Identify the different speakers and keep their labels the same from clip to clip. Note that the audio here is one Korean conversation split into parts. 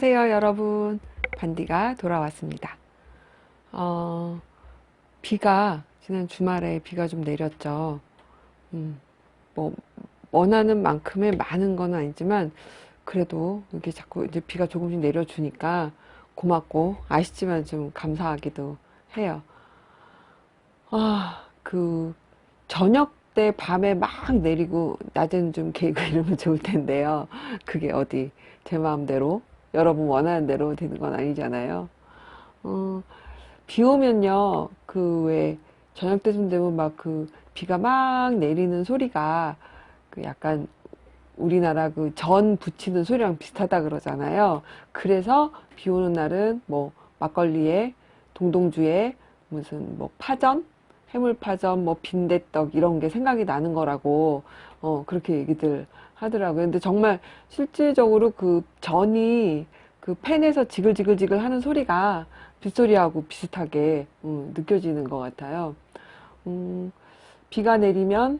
Speaker 1: 안녕하세요 여러분, 반디가 돌아왔습니다. 비가 지난 주말에 비가 좀 내렸죠. 뭐 원하는 만큼의 많은 건 아니지만 그래도 이렇게 자꾸 이제 비가 조금씩 내려주니까 고맙고 아쉽지만 좀 감사하기도 해요. 그 저녁 때 밤에 막 내리고 낮에는 좀 개고 이러면 좋을 텐데요. 그게 어디 제 마음대로 여러분 원하는 대로 되는 건 아니잖아요. 어, 비 오면요, 그 왜 저녁 때쯤 되면 막 그 비가 막 내리는 소리가 그 약간 우리나라 그 전 부치는 소리랑 비슷하다 그러잖아요. 그래서 비 오는 날은 뭐 막걸리에 동동주에 무슨 뭐 파전, 해물파전, 뭐 빈대떡 이런 게 생각이 나는 거라고 그렇게 얘기들 하더라고요. 근데 정말 실질적으로 그 전이 그 팬에서 지글지글지글 하는 소리가 빗소리하고 비슷하게 느껴지는 것 같아요. 음, 비가 내리면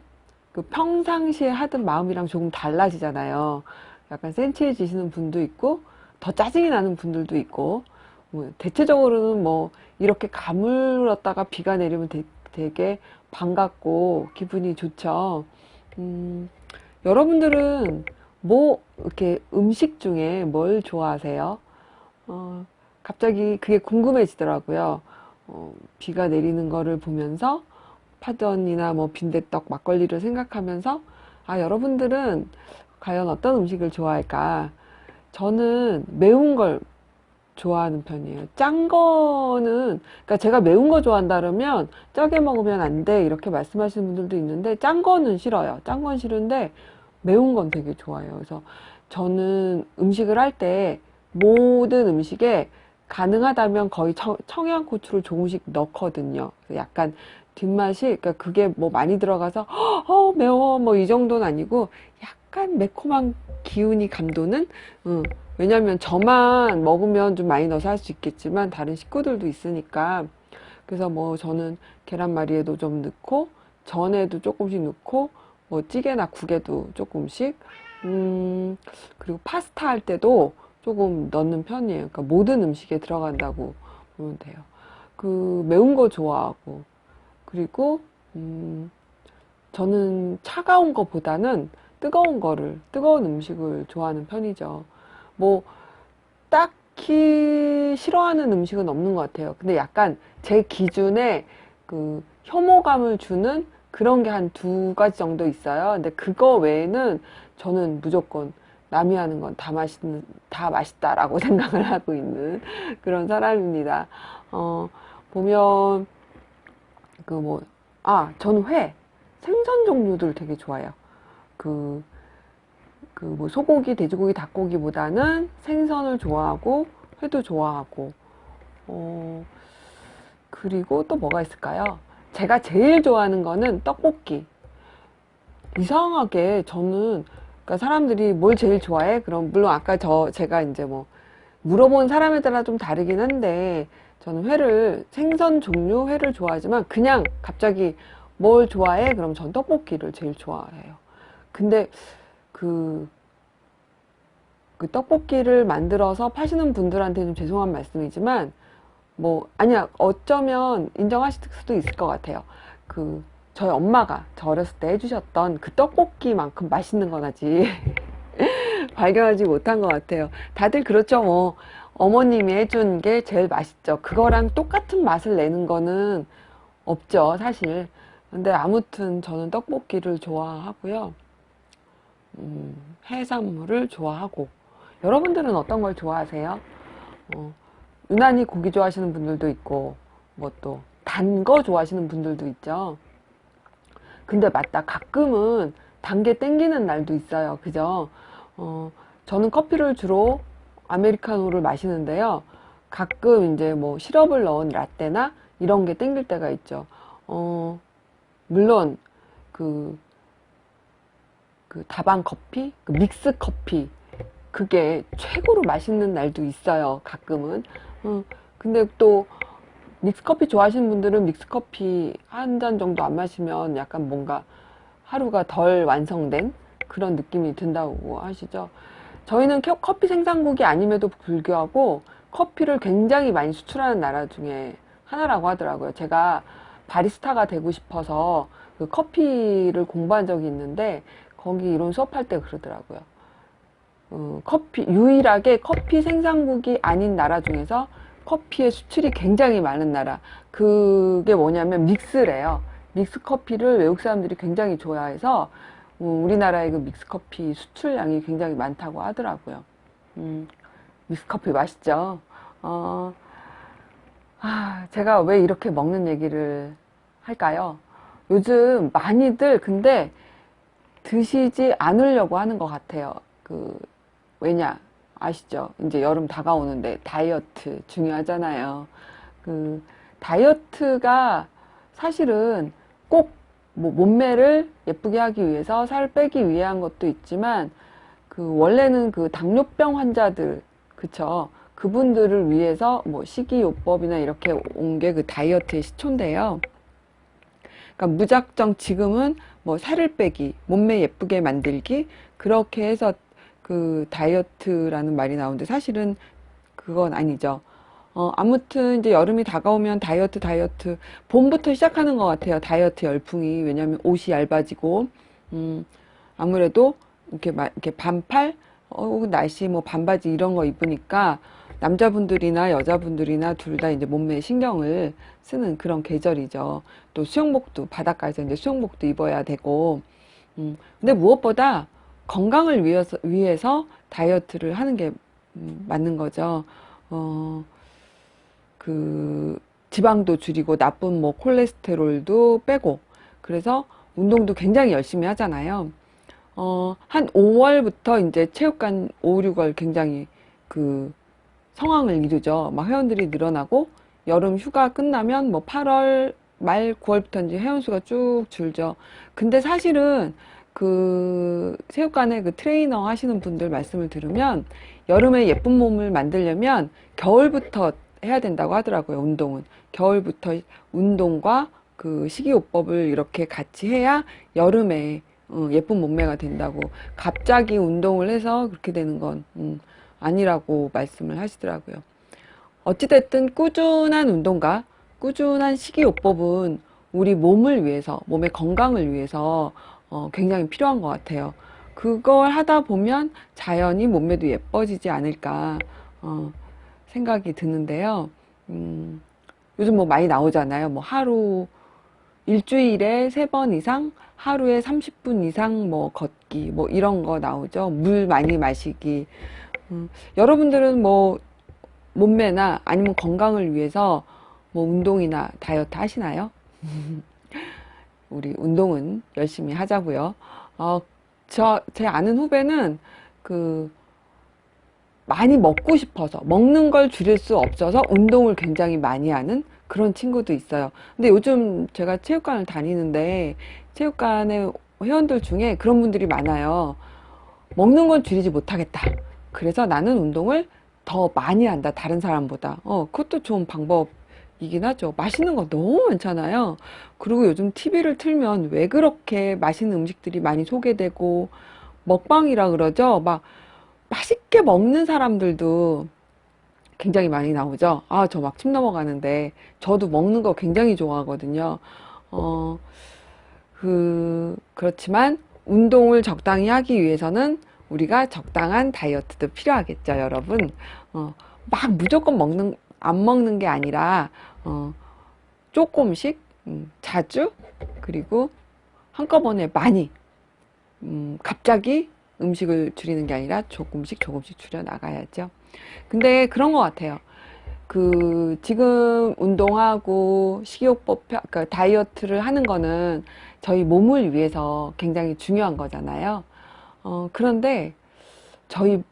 Speaker 1: 그 평상시에 하던 마음이랑 조금 달라지잖아요. 약간 센치해지시는 분도 있고 더 짜증이 나는 분들도 있고, 대체적으로는 뭐 이렇게 가물었다가 비가 내리면 되게 반갑고 기분이 좋죠. 음, 여러분들은 뭐 이렇게 음식 중에 뭘 좋아하세요? 어, 갑자기 그게 궁금해지더라고요. 비가 내리는 거를 보면서 파전이나 뭐 빈대떡, 막걸리를 생각하면서 여러분들은 과연 어떤 음식을 좋아할까? 저는 매운 걸 좋아하는 편이에요. 짠 거는, 그러니까 제가 매운 거 좋아한다 그러면 짜게 먹으면 안 돼 이렇게 말씀하시는 분들도 있는데, 짠 거는 싫어요. 짠 건 싫은데 매운 건 되게 좋아해요. 그래서 저는 음식을 할 때 모든 음식에 가능하다면 거의 청양고추를 조금씩 넣거든요. 그래서 약간 뒷맛이, 그러니까 그게 뭐 많이 들어가서 매워 뭐 이 정도는 아니고 약간 매콤한 기운이 감도는. 왜냐면 저만 먹으면 좀 많이 넣어서 할 수 있겠지만 다른 식구들도 있으니까. 그래서 뭐 저는 계란말이에도 좀 넣고 전에도 조금씩 넣고 뭐 찌개나 국에도 조금씩, 그리고 파스타 할 때도 조금 넣는 편이에요. 그러니까 모든 음식에 들어간다고 보면 돼요. 그 매운 거 좋아하고, 그리고 저는 차가운 거보다는 뜨거운 음식을 좋아하는 편이죠. 뭐 딱히 싫어하는 음식은 없는 것 같아요. 근데 약간 제 기준에 그 혐오감을 주는 그런 게 한 두 가지 정도 있어요. 근데 그거 외에는 저는 무조건 남이 하는 건 다 맛있다라고 생각을 하고 있는 그런 사람입니다. 보면 그 뭐, 저는 생선 종류들 되게 좋아해요. 그 뭐 소고기, 돼지고기, 닭고기보다는 생선을 좋아하고 회도 좋아하고, 그리고 또 뭐가 있을까요? 제가 제일 좋아하는 거는 떡볶이. 이상하게 저는, 그러니까 사람들이 뭘 제일 좋아해? 그럼 물론 아까 제가 이제 뭐 물어본 사람에 따라 좀 다르긴 한데, 저는 생선 종류 회를 좋아하지만 그냥 갑자기 뭘 좋아해? 그럼 전 떡볶이를 제일 좋아해요. 근데 그 떡볶이를 만들어서 파시는 분들한테는 죄송한 말씀이지만, 뭐, 아니야, 어쩌면 인정하실 수도 있을 것 같아요. 저희 엄마가 저 어렸을 때 해주셨던 그 떡볶이만큼 맛있는 건 아직 발견하지 못한 것 같아요. 다들 그렇죠, 뭐. 어머님이 해준 게 제일 맛있죠. 그거랑 똑같은 맛을 내는 거는 없죠, 사실. 근데 아무튼 저는 떡볶이를 좋아하고요. 해산물을 좋아하고. 여러분들은 어떤 걸 좋아하세요? 유난히 고기 좋아하시는 분들도 있고, 뭐 또, 단 거 좋아하시는 분들도 있죠. 근데 맞다. 가끔은 단 게 땡기는 날도 있어요. 그죠? 저는 커피를 주로 아메리카노를 마시는데요. 가끔 이제 뭐 시럽을 넣은 라떼나 이런 게 땡길 때가 있죠. 물론, 그, 다방 커피, 믹스 커피, 그게 최고로 맛있는 날도 있어요. 가끔은. 근데 또 믹스커피 좋아하시는 분들은 믹스커피 한 잔 정도 안 마시면 약간 뭔가 하루가 덜 완성된 그런 느낌이 든다고 하시죠. 저희는 커피 생산국이 아님에도 불구하고 커피를 굉장히 많이 수출하는 나라 중에 하나라고 하더라고요. 제가 바리스타가 되고 싶어서 그 커피를 공부한 적이 있는데 거기 이론 수업할 때 그러더라고요. 유일하게 커피 생산국이 아닌 나라 중에서 커피의 수출이 굉장히 많은 나라. 그게 뭐냐면 믹스래요. 믹스 커피를 외국 사람들이 굉장히 좋아해서 우리나라의 그 믹스 커피 수출량이 굉장히 많다고 하더라고요. 믹스 커피 맛있죠? 어, 제가 왜 이렇게 먹는 얘기를 할까요? 요즘 많이들 근데 드시지 않으려고 하는 것 같아요. 왜냐? 아시죠? 이제 여름 다가오는데 다이어트 중요하잖아요. 다이어트가 사실은 꼭 몸매를 예쁘게 하기 위해서 살을 빼기 위한 것도 있지만 원래는 당뇨병 환자들, 그쵸? 그분들을 위해서 식이요법이나 이렇게 온 게 다이어트의 시초인데요. 그러니까 무작정 지금은 살을 빼기, 몸매 예쁘게 만들기, 그렇게 해서 다이어트라는 말이 나오는데 사실은 그건 아니죠. 아무튼 이제 여름이 다가오면 다이어트, 봄부터 시작하는 것 같아요. 다이어트 열풍이. 왜냐면 옷이 얇아지고, 아무래도 이렇게 반팔, 날씨 반바지 이런 거 입으니까 남자분들이나 여자분들이나 둘 다 이제 몸매에 신경을 쓰는 그런 계절이죠. 또 수영복도, 바닷가에서 이제 수영복도 입어야 되고, 근데 무엇보다 건강을 위해서 다이어트를 하는 게 맞는 거죠. 지방도 줄이고 나쁜 콜레스테롤도 빼고 그래서 운동도 굉장히 열심히 하잖아요. 한 5월부터 이제 체육관 5, 6월 굉장히 성황을 이루죠. 막 회원들이 늘어나고 여름 휴가 끝나면 8월 말 9월부터 이제 회원수가 쭉 줄죠. 근데 사실은 체육관에 트레이너 하시는 분들 말씀을 들으면 여름에 예쁜 몸을 만들려면 겨울부터 해야 된다고 하더라고요. 운동은 겨울부터 운동과 식이요법을 이렇게 같이 해야 여름에 예쁜 몸매가 된다고. 갑자기 운동을 해서 그렇게 되는 건 아니라고 말씀을 하시더라고요. 어찌됐든 꾸준한 운동과 꾸준한 식이요법은 우리 몸을 위해서, 몸의 건강을 위해서 굉장히 필요한 것 같아요. 그걸 하다 보면 자연히 몸매도 예뻐지지 않을까 생각이 드는데요. 요즘 많이 나오잖아요. 일주일에 3번 이상, 하루에 30분 이상 걷기, 이런 거 나오죠. 물 많이 마시기. 여러분들은 몸매나 아니면 건강을 위해서 운동이나 다이어트 하시나요? 우리 운동은 열심히 하자고요. 제 아는 후배는 많이 먹고 싶어서 먹는 걸 줄일 수 없어서 운동을 굉장히 많이 하는 그런 친구도 있어요. 근데 요즘 제가 체육관을 다니는데 체육관의 회원들 중에 그런 분들이 많아요. 먹는 건 줄이지 못하겠다. 그래서 나는 운동을 더 많이 한다. 다른 사람보다. 그것도 좋은 방법이긴 하죠. 맛있는 거 너무 많잖아요. 그리고 요즘 TV를 틀면 왜 그렇게 맛있는 음식들이 많이 소개되고 먹방이라 그러죠. 막 맛있게 먹는 사람들도 굉장히 많이 나오죠. 저 막 침 넘어가는데 저도 먹는 거 굉장히 좋아하거든요. 그렇지만 운동을 적당히 하기 위해서는 우리가 적당한 다이어트도 필요하겠죠, 여러분. 막 무조건 안 먹는 게 아니라, 조금씩, 자주, 그리고 한꺼번에 많이, 갑자기 음식을 줄이는 게 아니라 조금씩 줄여 나가야죠. 근데 그런 것 같아요. 지금 운동하고 식이요법, 다이어트를 하는 거는 저희 몸을 위해서 굉장히 중요한 거잖아요. 그런데 저희,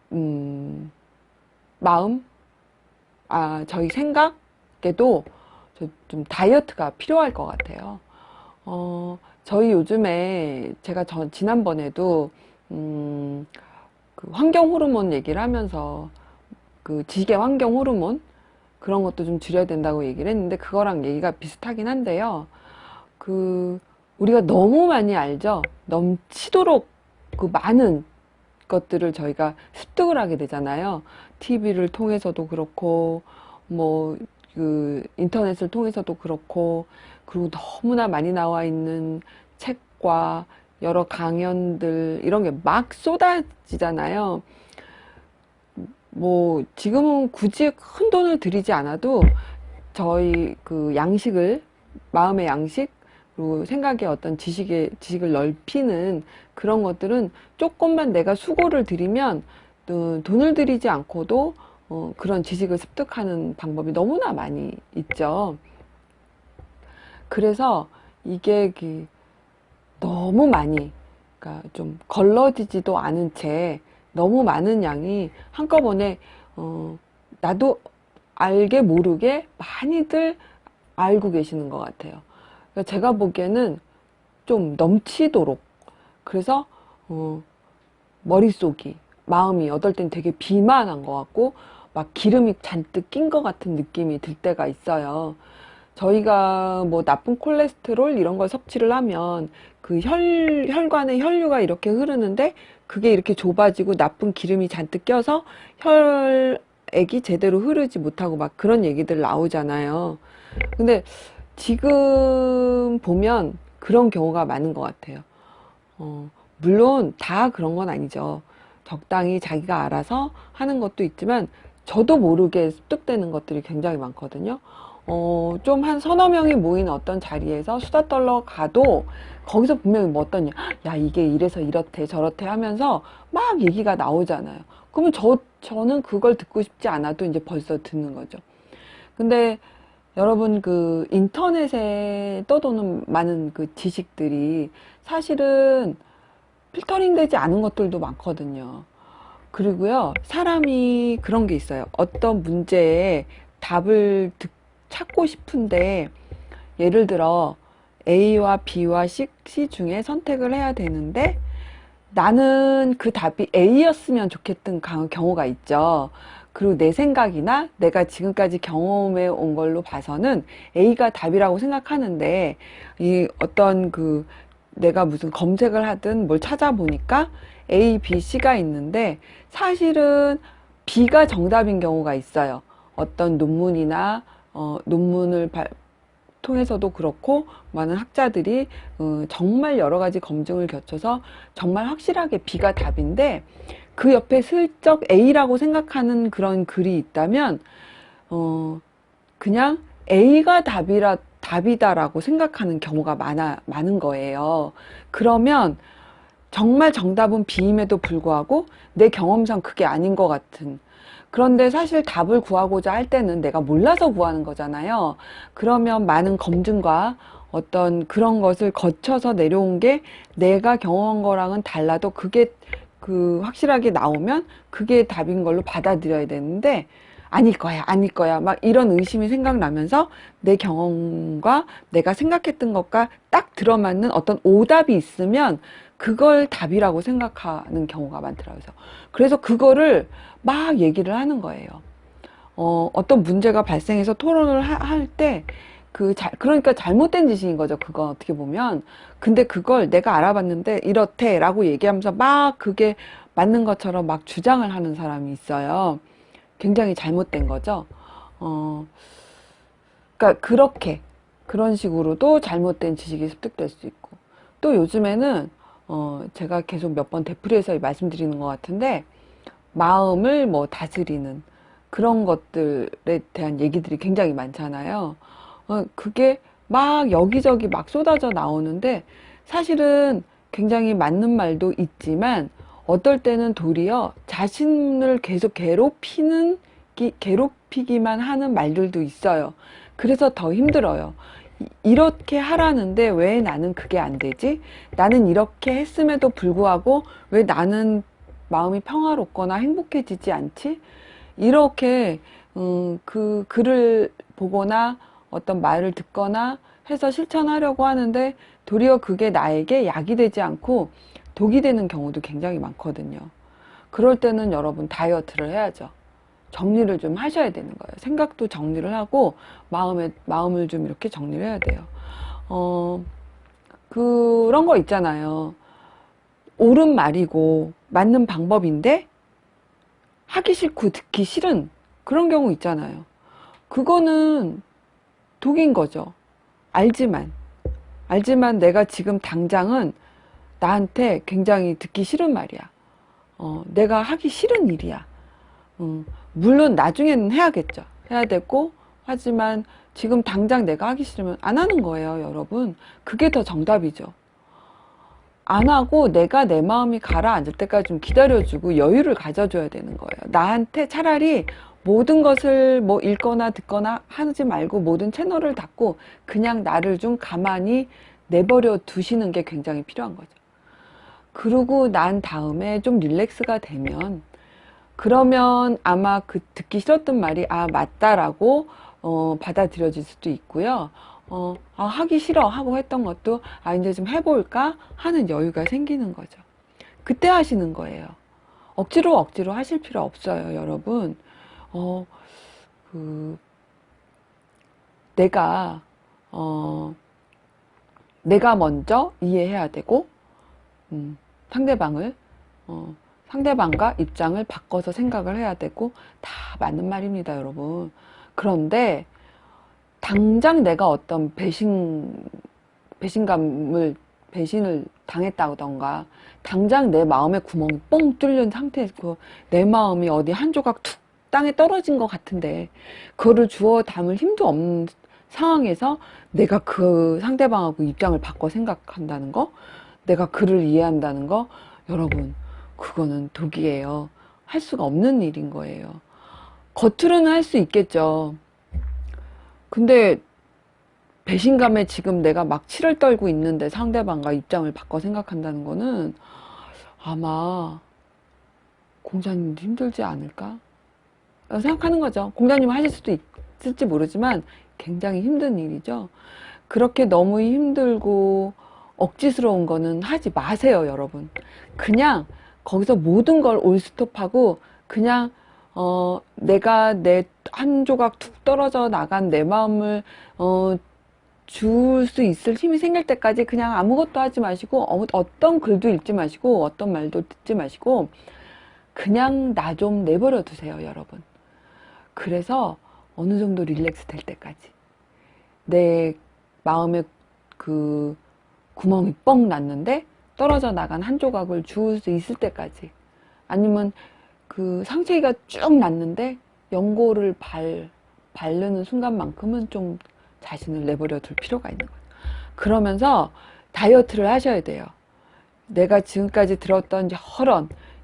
Speaker 1: 마음, 저희 생각에도 좀 다이어트가 필요할 것 같아요. 저희 요즘에 제가 지난번에도, 환경 호르몬 얘기를 하면서 지계 환경 호르몬 그런 것도 좀 줄여야 된다고 얘기를 했는데 그거랑 얘기가 비슷하긴 한데요. 우리가 너무 많이 알죠. 넘치도록 많은 것들을 저희가 습득을 하게 되잖아요. TV를 통해서도 그렇고, 뭐, 그, 인터넷을 통해서도 그렇고, 그리고 너무나 많이 나와 있는 책과 여러 강연들, 이런 게 막 쏟아지잖아요. 뭐, 지금은 굳이 큰 돈을 들이지 않아도 저희 그 양식을, 마음의 양식, 그리고 생각의 어떤 지식을 넓히는 그런 것들은 조금만 내가 수고를 들이면 또 돈을 들이지 않고도 그런 지식을 습득하는 방법이 너무나 많이 있죠. 그래서 이게 너무 많이, 그러니까 좀 걸러지지도 않은 채 너무 많은 양이 한꺼번에 나도 알게 모르게 많이들 알고 계시는 것 같아요. 그러니까 제가 보기에는 좀 넘치도록, 그래서 머릿속이, 마음이 어떨 땐 되게 비만한 것 같고 막 기름이 잔뜩 낀 것 같은 느낌이 들 때가 있어요. 저희가 뭐 나쁜 콜레스테롤 이런 걸 섭취를 하면 그 혈관에 혈류가 이렇게 흐르는데 그게 이렇게 좁아지고 나쁜 기름이 잔뜩 껴서 혈액이 제대로 흐르지 못하고 막 그런 얘기들 나오잖아요. 근데 지금 보면 그런 경우가 많은 것 같아요. 물론 다 그런 건 아니죠. 적당히 자기가 알아서 하는 것도 있지만 저도 모르게 습득되는 것들이 굉장히 많거든요. 좀 한 서너 명이 모인 어떤 자리에서 수다 떨러 가도 거기서 분명히 뭐 어떤, 야, 이게 이래서 이렇대 저렇대 하면서 막 얘기가 나오잖아요. 그러면 저는 그걸 듣고 싶지 않아도 이제 벌써 듣는 거죠. 근데 여러분 그 인터넷에 떠도는 많은 그 지식들이 사실은 필터링 되지 않은 것들도 많거든요. 그리고요, 사람이 그런 게 있어요. 어떤 문제에 답을 찾고 싶은데, 예를 들어, A와 B와 C 중에 선택을 해야 되는데, 나는 그 답이 A였으면 좋겠던 경우가 있죠. 그리고 내 생각이나 내가 지금까지 경험해 온 걸로 봐서는 A가 답이라고 생각하는데, 이 어떤 내가 무슨 검색을 하든 뭘 찾아보니까 A, B, C가 있는데 사실은 B가 정답인 경우가 있어요. 어떤 논문이나 논문을 통해서도 그렇고 많은 학자들이 정말 여러 가지 검증을 거쳐서 정말 확실하게 B가 답인데 그 옆에 슬쩍 A라고 생각하는 그런 글이 있다면 그냥 A가 답이다라고 생각하는 경우가 많은 거예요. 그러면 정말 정답은 B임에도 불구하고 내 경험상 그게 아닌 것 같은. 그런데 사실 답을 구하고자 할 때는 내가 몰라서 구하는 거잖아요. 그러면 많은 검증과 어떤 그런 것을 거쳐서 내려온 게 내가 경험한 거랑은 달라도 그게 확실하게 나오면 그게 답인 걸로 받아들여야 되는데 아닐 거야. 막 이런 의심이 생각나면서 내 경험과 내가 생각했던 것과 딱 들어맞는 어떤 오답이 있으면 그걸 답이라고 생각하는 경우가 많더라고요. 그래서 그거를 막 얘기를 하는 거예요. 어떤 문제가 발생해서 토론을 할 때, 그러니까 잘못된 지식인 거죠. 그건 어떻게 보면. 근데 그걸 내가 알아봤는데 이렇대 라고 얘기하면서 막 그게 맞는 것처럼 막 주장을 하는 사람이 있어요. 굉장히 잘못된 거죠. 그러니까 그런 식으로도 잘못된 지식이 습득될 수 있고. 또 요즘에는, 제가 계속 몇 번 되풀이해서 말씀드리는 것 같은데, 마음을 뭐 다스리는 그런 것들에 대한 얘기들이 굉장히 많잖아요. 그게 막 여기저기 막 쏟아져 나오는데 사실은 굉장히 맞는 말도 있지만 어떨 때는 도리어 자신을 계속 괴롭히기만 하는 말들도 있어요. 그래서 더 힘들어요. 이렇게 하라는데 왜 나는 그게 안 되지? 나는 이렇게 했음에도 불구하고 왜 나는 마음이 평화롭거나 행복해지지 않지? 이렇게 그 글을 보거나 어떤 말을 듣거나 해서 실천하려고 하는데 도리어 그게 나에게 약이 되지 않고 독이 되는 경우도 굉장히 많거든요. 그럴 때는 여러분 다이어트를 해야죠. 정리를 좀 하셔야 되는 거예요. 생각도 정리를 하고 마음을 좀 이렇게 정리를 해야 돼요. 그런 거 있잖아요. 옳은 말이고 맞는 방법인데 하기 싫고 듣기 싫은 그런 경우 있잖아요. 그거는 독인 거죠. 알지만 내가 지금 당장은 나한테 굉장히 듣기 싫은 말이야. 내가 하기 싫은 일이야. 물론 나중에는 해야겠죠. 해야 되고, 하지만 지금 당장 내가 하기 싫으면 안 하는 거예요, 여러분. 그게 더 정답이죠. 안 하고 내가 내 마음이 가라앉을 때까지 좀 기다려주고 여유를 가져줘야 되는 거예요. 나한테 차라리 모든 것을 뭐 읽거나 듣거나 하지 말고 모든 채널을 닫고 그냥 나를 좀 가만히 내버려 두시는 게 굉장히 필요한 거죠. 그러고 난 다음에 좀 릴렉스가 되면 그러면 아마 그 듣기 싫었던 말이 맞다라고 받아들여질 수도 있고요. 하기 싫어 하고 했던 것도 이제 좀 해볼까 하는 여유가 생기는 거죠. 그때 하시는 거예요. 억지로 하실 필요 없어요, 여러분. 그 내가 내가 먼저 이해해야 되고 상대방을 상대방과 입장을 바꿔서 생각을 해야 되고 다 맞는 말입니다, 여러분. 그런데 당장 내가 어떤 배신을 당했다던가 당장 내 마음에 구멍이 뻥 뚫린 상태에서 내 마음이 어디 한 조각 툭 땅에 떨어진 것 같은데 그거를 주워 담을 힘도 없는 상황에서 내가 그 상대방하고 입장을 바꿔 생각한다는 거, 내가 그를 이해한다는 거, 여러분 그거는 독이에요. 할 수가 없는 일인 거예요. 겉으로는 할 수 있겠죠. 근데 배신감에 지금 내가 막 치를 떨고 있는데 상대방과 입장을 바꿔 생각한다는 거는 아마 공자님도 힘들지 않을까 생각하는 거죠. 공자님 하실 수도 있을지 모르지만 굉장히 힘든 일이죠. 그렇게 너무 힘들고 억지스러운 거는 하지 마세요, 여러분. 그냥 거기서 모든 걸 올스톱하고 그냥 내가 내 한 조각 툭 떨어져 나간 내 마음을 줄 수 있을 힘이 생길 때까지 그냥 아무것도 하지 마시고 어떤 글도 읽지 마시고 어떤 말도 듣지 마시고 그냥 나 좀 내버려 두세요, 여러분. 그래서 어느 정도 릴렉스 될 때까지 내 마음에 그 구멍이 뻥 났는데 떨어져 나간 한 조각을 주울 수 있을 때까지, 아니면 그 상처가 쭉 났는데 연고를 바르는 순간만큼은 좀 자신을 내버려 둘 필요가 있는 거예요. 그러면서 다이어트를 하셔야 돼요. 내가 지금까지 들었던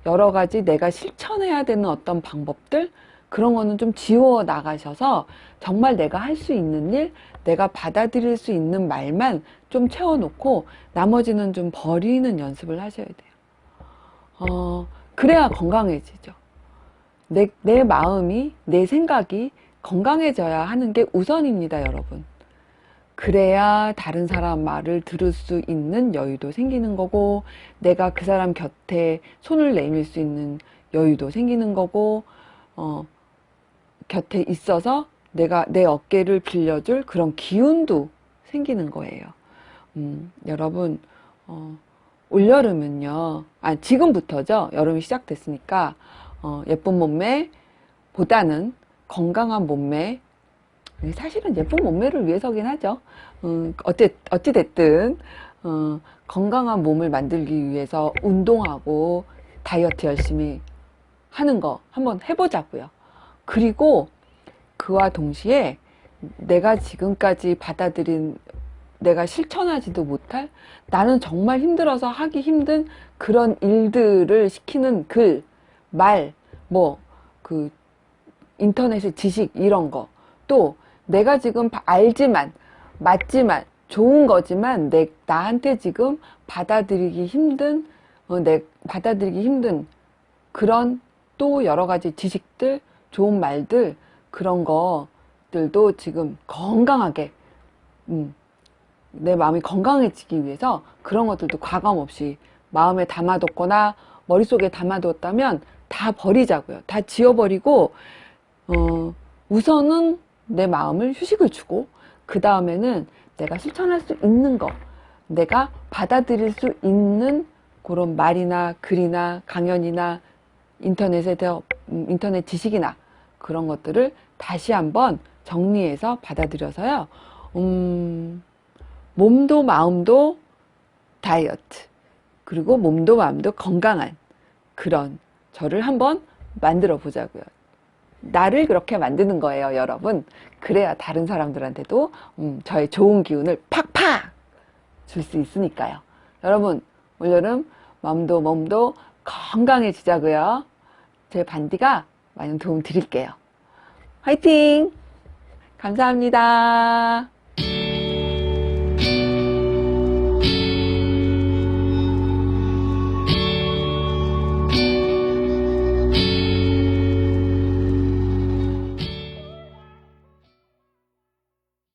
Speaker 1: 여러 가지 내가 실천해야 되는 어떤 방법들, 그런 거는 좀 지워 나가셔서 정말 내가 할 수 있는 일, 내가 받아들일 수 있는 말만 좀 채워놓고 나머지는 좀 버리는 연습을 하셔야 돼요. 그래야 건강해지죠. 내 마음이, 내 생각이 건강해져야 하는 게 우선입니다, 여러분. 그래야 다른 사람 말을 들을 수 있는 여유도 생기는 거고, 내가 그 사람 곁에 손을 내밀 수 있는 여유도 생기는 거고, 곁에 있어서 내가 내 어깨를 빌려줄 그런 기운도 생기는 거예요. 여러분, 올여름은요, 지금부터죠. 여름이 시작됐으니까, 예쁜 몸매 보다는 건강한 몸매, 사실은 예쁜 몸매를 위해서긴 하죠. 어찌됐든, 건강한 몸을 만들기 위해서 운동하고 다이어트 열심히 하는 거 한번 해보자고요. 그리고 그와 동시에 내가 지금까지 받아들인, 내가 실천하지도 못할, 나는 정말 힘들어서 하기 힘든 그런 일들을 시키는 글, 말, 인터넷의 지식, 이런 거. 또 내가 지금 알지만, 맞지만, 좋은 거지만 나한테 지금 받아들이기 힘든 그런 또 여러 가지 지식들, 좋은 말들, 그런 것들도 지금 건강하게, 내 마음이 건강해지기 위해서 그런 것들도 과감 없이 마음에 담아뒀거나 머릿속에 담아뒀다면 다 버리자고요. 다 지워버리고, 우선은 내 마음을 휴식을 주고, 그 다음에는 내가 실천할 수 있는 거, 내가 받아들일 수 있는 그런 말이나 글이나 강연이나 인터넷 지식이나 그런 것들을 다시 한번 정리해서 받아들여서요. 몸도 마음도 다이어트, 그리고 몸도 마음도 건강한 그런 저를 한번 만들어 보자고요. 나를 그렇게 만드는 거예요, 여러분. 그래야 다른 사람들한테도 저의 좋은 기운을 팍팍 줄 수 있으니까요. 여러분, 올여름 마음도 몸도 건강해지자고요. 제 반디가 많은 도움 드릴게요. 화이팅! 감사합니다.